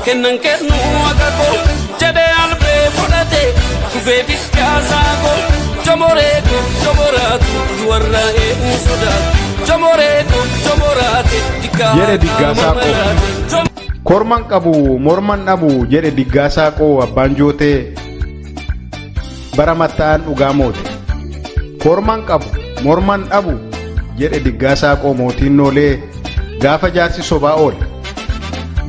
kennan kennu agako jede albe fudate kufe dikasako jomoreko jomoratu warra e usoda jomoreko jomorate jede dikasako korman qabu morman dhabu jede dikasako abbaan jootee bara mattaan dhugaamoote korman qabu morman dhabu jede dikasako mootiin noolee gaafa jaarsi sobaa oole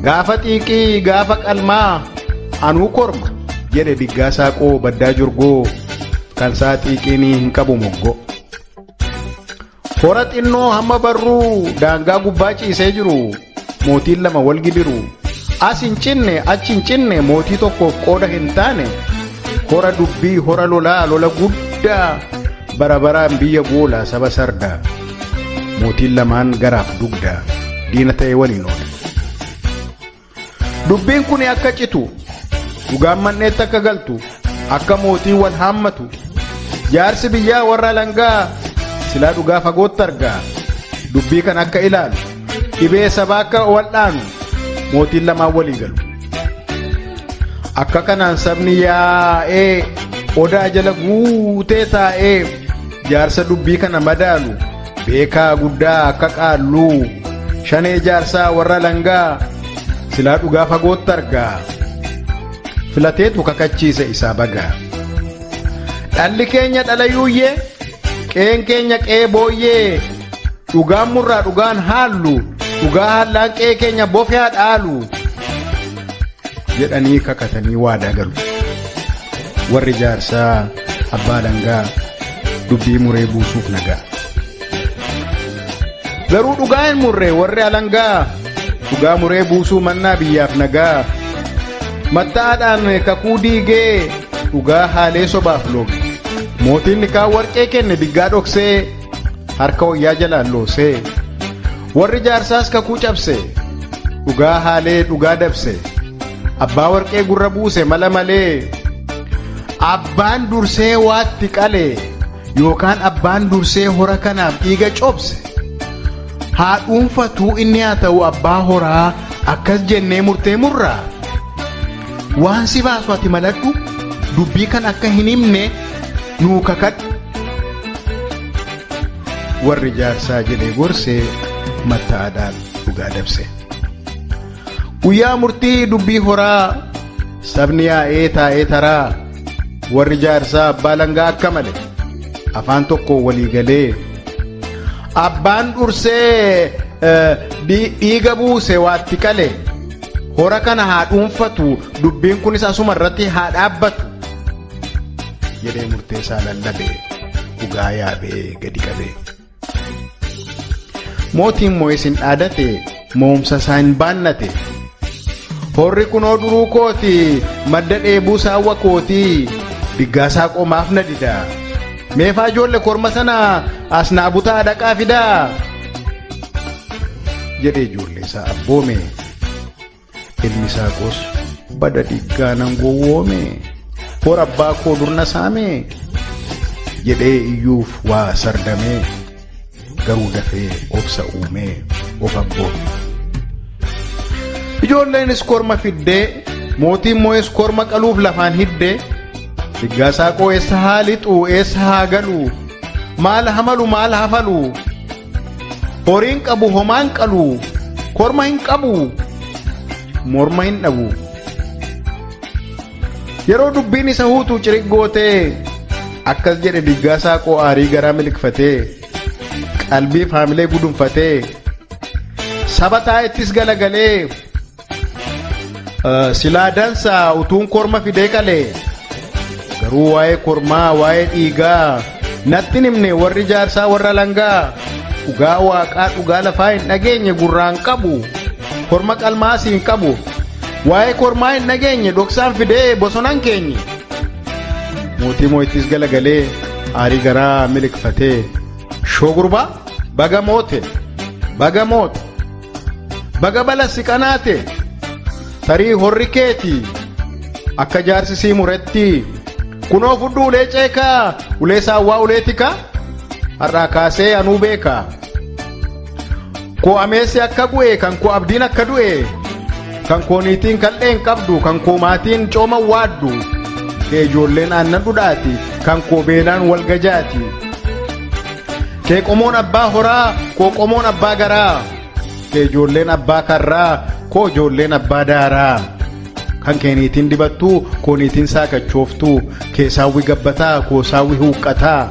gaafa xiiqii gaafa qalmaa anuu korma jedhe dikasako baddaa jurgoo kan saa xiiqiinii hin qabu moggo hora xinnoo hamma barruu daangaa gubbaa ciisee jiru mootiin lama wal gidiru as hin cinne achi hin cinne mootii tokkoof qooda hin taane hora dubbii hora lolaa lola guddaa bara baraan biyya boolaa saba sardaa mootiin lamaan garaaf dugdaa diina ta'e waliin oole dubbiin kun akka citu dhugaan manneetti akka galtu akka mootii wal haammatu jaarsi biyyaa warra langaa silaa dhugaa fagootti argaa dubbii kan akka ilaalu dhibee sabaa akka wal'aanu mootiin lamaan walii galu akka kanaan sabni yaa'ee odaa jala guutee taa'ee jaarsa dubbii kana madaalu beekaa guddaa akka qaalluu shanee jaarsaa warra langaa silaa dhugaa fagootti argaa filateetu kakachiise isaa bagaa dhalli keenya dhalayyuuyyee qeen keenya qee booyyee dhugaan murraa dhugaan haallu dhugaa haallaan qee keenya bofyaa dhaalu jedhanii kakatanii waadaa galu warri jaarsaa abbaa langaa dubbii muree buusuuf nagaa garuu dhugaa hin murree warri alangaa dhugaa muree buusuu mannaa biyyaaf nagaa mattaadhaan kakuu diigee dhugaa haalee sobaaf looge mootiin nikaa warqee kenne diggaa dhoksee harka wayyaa jalaan loosee warri jaarsaas kakuu cabse dhugaa haalee dhugaa dabse abbaa warqee gurra buuse mala malee abbaan dursee waatti qalee yookaan abbaan dursee hora kanaaf dhiiga cobse haa dhuunfatuu inni haa ta'u abbaa horaa akkas jennee murtee murraa waan si baasu ati maladhu dubbii kan akka hin himne nuu kakadhu warri jaarsaa jedhee gorsee mattaadhaan dhugaa dabse guyyaa murtii dubbii horaa sabni yaa'ee taa'ee taraa warri jaarsaa abbaa langaa akka male afaan tokko walii galee abbaan dursee dhiiga buuse waatti qale hora kana haa dhuunfatu dubbiin kunis asuma irratti haa dhaabbatu jedhee murteessaa lallabee dhugaa yaabee gadi qabee mootiin moo isin dhaadate moomsa isaa hin baannate horri kunoo duruu kooti madda dheebuu saawwa kooti diggaasaa qomaaf na didaa meefaa ijoollee korma sana as naa butaa dhaqaa fidaa jedhee ijoollee isaa abboome ilmi isaa goos bada diggaanan gowwoome hor abbaa koo durna saame jedhee iyyuuf waa sardamee garuu dafee obsa uumee of abboome ijoolleenis korma fiddee mootiin moo'es korma qaluuf lafaan hiddee diggaasaa qoo eessa haa lixu eessa haa galu maal hamalu maal hafalu horiin qabu homaan qalu korma hin qabu morma hin dhabu yeroo dubbiin isa huutu ciriggootee akkas jedhe diggaasaa qoo aarii garaa miliqfatee qalbii faamilee gudunfatee saba taa'ettis galagalee silaa dansaa utuun korma fidee qalee garuu waa'ee kormaa waa'ee dhiigaa natti himne warri jaarsaa warra langaa dhugaa waaqaa dhugaa lafaa hin dhageenye gurraan qabu korma qalmaas hin qabu waa'ee kormaa hin dhageenye dhoksaan fidee bosonan keenye mootii moo'ittis galagalee aarii garaa miliqfatee shogurbaa baga moote baga moote baga balasi qanaate tarii horri keeti akka jaarsi sii muretti kunoo fudhu ulee ceekaa ulee saawwaa ulee tika har'aa kaasee anuu beekaa koo ameessi akka bu'e kan koo abdiin akka du'e kan kooniitiin kal'een qabdu kan koomaatiin cooma waaddu kee ijoolleen aannan dhudhaati kan koobeenaan walgajaati kee qomoon abbaa horaa koo qomoon abbaa garaa kee ijoolleen abbaa karraa koo ijoolleen abbaa daaraa kan keeniitiin dibattuu kooniitiin saaqachooftuu kee saawwi gabbataa koo saawwi huuqqataa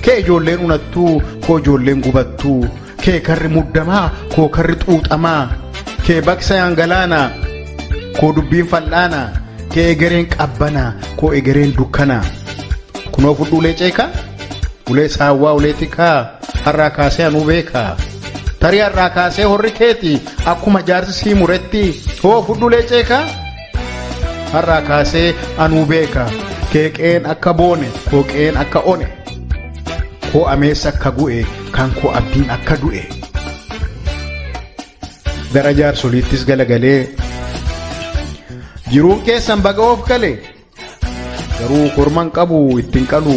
kee ijoolleen unattuu koo ijoolleen gubattuu kee karri muddamaa koo karri xuuxamaa kee baksa yaangalaanaa koo dubbiin fal'aanaa kee egereen qabbanaa koo egereen dukkanaa kunoo fudhu ulee ceekaa ulee saawwaa ulee tikaa har'aa kaasee anuu beekaa tarii har'aa kaasee horri keeti akkuma jaarsi sii muretti hoo fudhu ulee ceekaa har'aa kaasee anuu beekaa kee qeen akka boone koo qeen akka one koo ameessa akka gu'e kan koo abdiin akka du'e gara jaarsoliittis galagalee jiruun keessan baga of gale garuu korman qabu ittiin qalu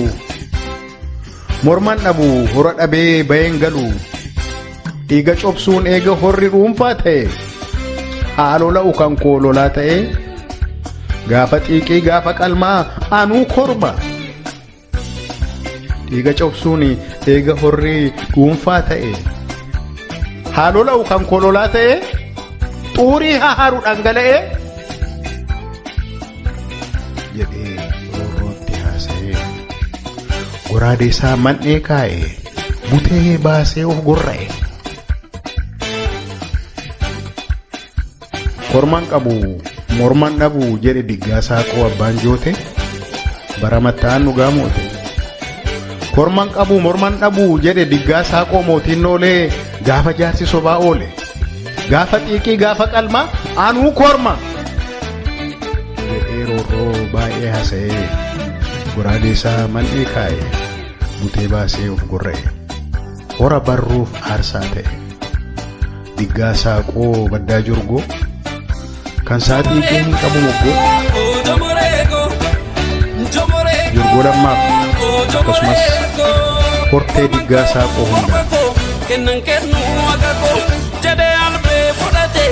morman dhabu hora dhabee bayeen galu dhiiga cobsuun eega horri dhuunfaa ta'e haalola'u kan koo lolaa ta'e gaafa xiiqii gaafa qalmaa anuu korma dhiiga cobsuun eega horri dhuunfaa ta'e haalola'u kan koo lolaa ta'e xuurii haharu dhangala'e jedhee roorrootti haasa'ee goraadee isaa man'ee kaa'e butee baasee of gorra'e korman qabu morman dhabu jedhe diggaa saaqoo abbaan joote bara matta'an dhugaa moote korman qabu morman dhabu jedhe diggaa saaqoo mootiin noolee gaafa jaarsi sobaa oole gaafa xiiqii gaafa qalmaa anuu korma jedhee roorroo baay'ee haasa'ee goraadee isaa man'ee kaa'e butee baasee of gorra'e hora barruuf aarsaa ta'e diggaa saaqoo baddaa jorgoo kan saatii keenya qabu moggoo jorgoo lammaaf akkasumas hortee diggaa saaqoo hunda kennan kennu agako jedhe albee fudhate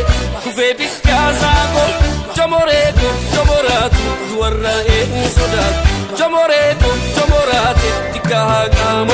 kufee bikkaa saaqoo jomoreeko jomoraatu warra eegu sodaatu jomoreeko jomoraate tikkaa qaama